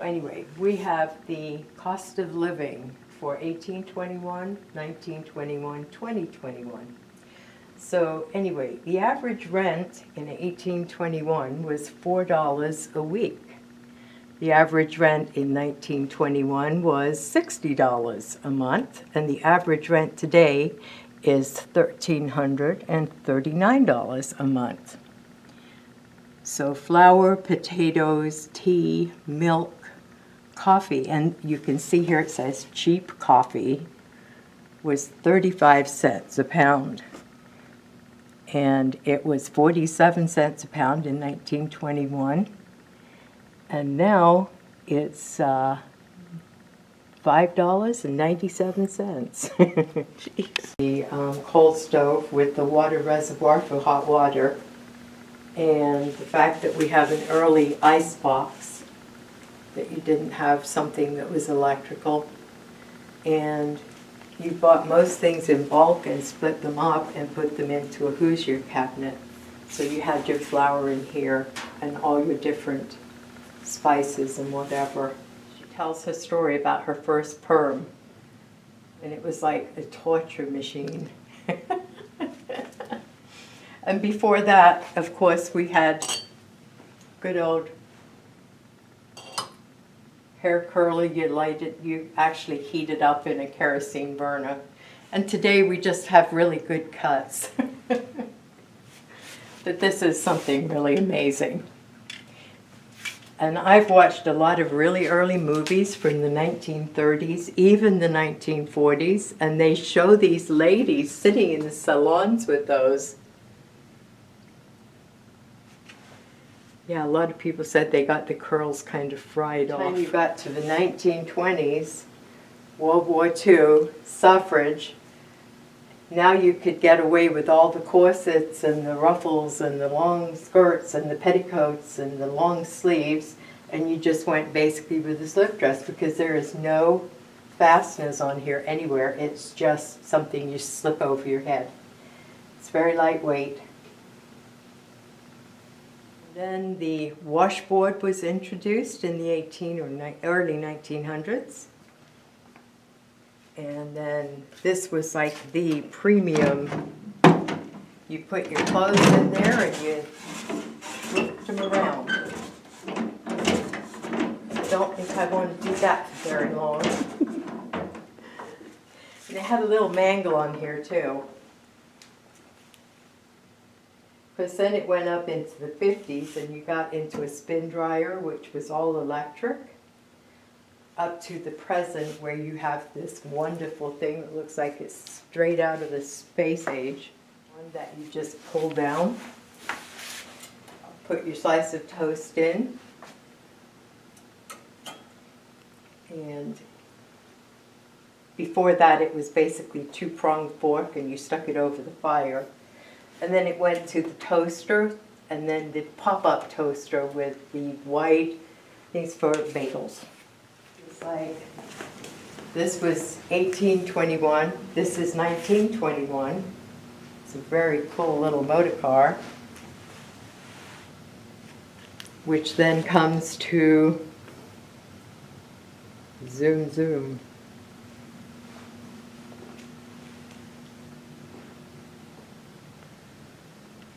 Anyway, we have the cost of living for 1821, 1921, 2021. So anyway, the average rent in 1821 was $4 a week. The average rent in 1921 was $60 a month, and the average rent today is $1,339 a month. So flour, potatoes, tea, milk, coffee, and you can see here it says cheap coffee was 35 cents a pound. And it was 47 cents a pound in 1921. And now it's $5.97. The coal stove with the water reservoir for hot water. And the fact that we have an early ice box, that you didn't have something that was electrical. And you bought most things in bulk and split them up and put them into a Hoosier cabinet. So you had your flour in here and all your different spices and whatever. She tells her story about her first perm, and it was like a torture machine. And before that, of course, we had good old hair curler. You actually heat it up in a kerosene burner. And today we just have really good cuts. But this is something really amazing. And I've watched a lot of really early movies from the 1930s, even the 1940s, and they show these ladies sitting in the salons with those. Yeah, a lot of people said they got the curls kind of fried off. By the time you got to the 1920s, World War II, suffrage, now you could get away with all the corsets and the ruffles and the long skirts and the petticoats and the long sleeves, and you just went basically with a slip dress because there is no fasteners on here anywhere. It's just something you slip over your head. It's very lightweight. Then the washboard was introduced in the early 1900s. And then this was like the premium. You put your clothes in there and you whipped them around. I don't think I want to do that for very long. And it had a little mangle on here too. Because then it went up into the 50s and you got into a spin dryer, which was all electric, up to the present where you have this wonderful thing that looks like it's straight out of the space age. One that you just pull down, put your slice of toast in, and before that it was basically two-pronged fork and you stuck it over the fire. And then it went to the toaster, and then the pop-up toaster with the white things for bagels. It's like, this was 1821, this is 1921. It's a very cool little motor car, which then comes to zoom, zoom.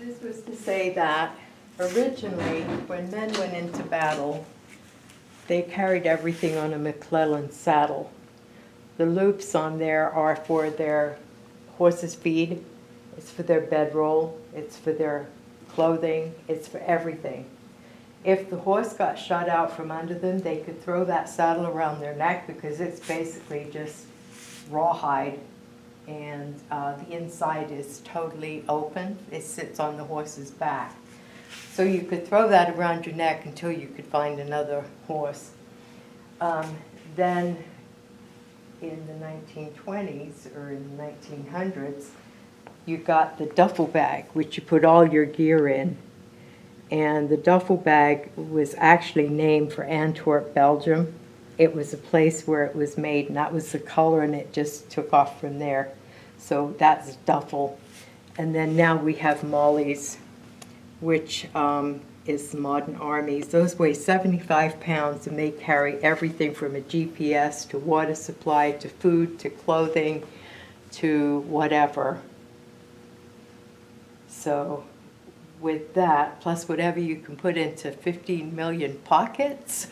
This was to say that originally, when men went into battle, they carried everything on a McClellan saddle. The loops on there are for their horse's feed, it's for their bedroll, it's for their clothing, it's for everything. If the horse got shot out from under them, they could throw that saddle around their neck because it's basically just rawhide. And the inside is totally open. It sits on the horse's back. So you could throw that around your neck until you could find another horse. Then in the 1920s or in the 1900s, you got the duffel bag, which you put all your gear in. And the duffel bag was actually named for Antwerp, Belgium. It was a place where it was made, and that was the color, and it just took off from there. So that's duffel. And then now we have Molly's, which is the modern armies. Those weigh 75 pounds and they carry everything from a GPS to water supply to food to clothing to whatever. So with that, plus whatever you can put into 15 million pockets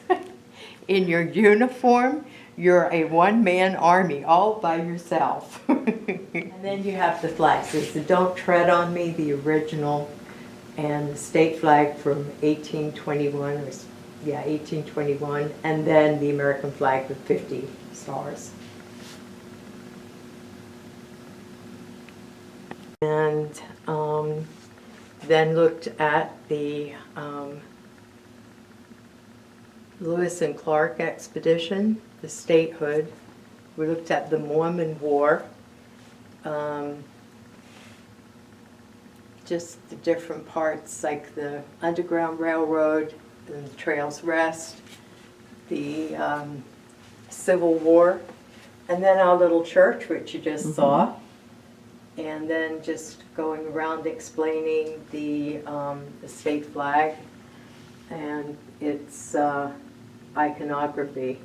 in your uniform, you're a one-man army all by yourself. And then you have the flags. There's the Don't Tread on Me, the original, and the state flag from 1821, 1821, and then the American flag with 50 stars. And then looked at the Lewis and Clark expedition, the statehood. We looked at the Mormon War, just the different parts like the Underground Railroad, and the Trails Rest, the Civil War, and then our little church, which you just saw. And then just going around explaining the state flag and its iconography.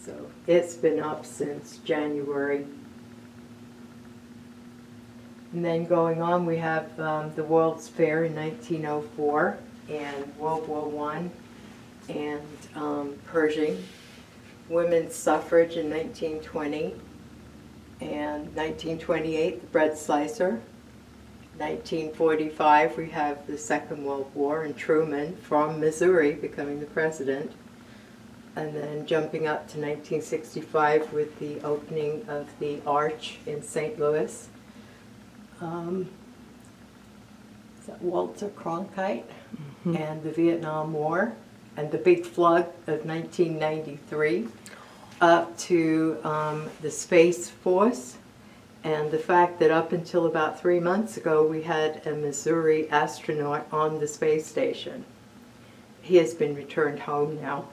So it's been up since January. And then going on, we have the World's Fair in 1904 and World War I and Pershing, women's suffrage in 1920. And 1928, the bread slicer. 1945, we have the Second World War and Truman from Missouri becoming the president. And then jumping up to 1965 with the opening of the Arch in St. Louis. Is that Walter Cronkite? And the Vietnam War and the big flood of 1993. Up to the Space Force, and the fact that up until about 3 months ago we had a Missouri astronaut on the space station. He has been returned home now.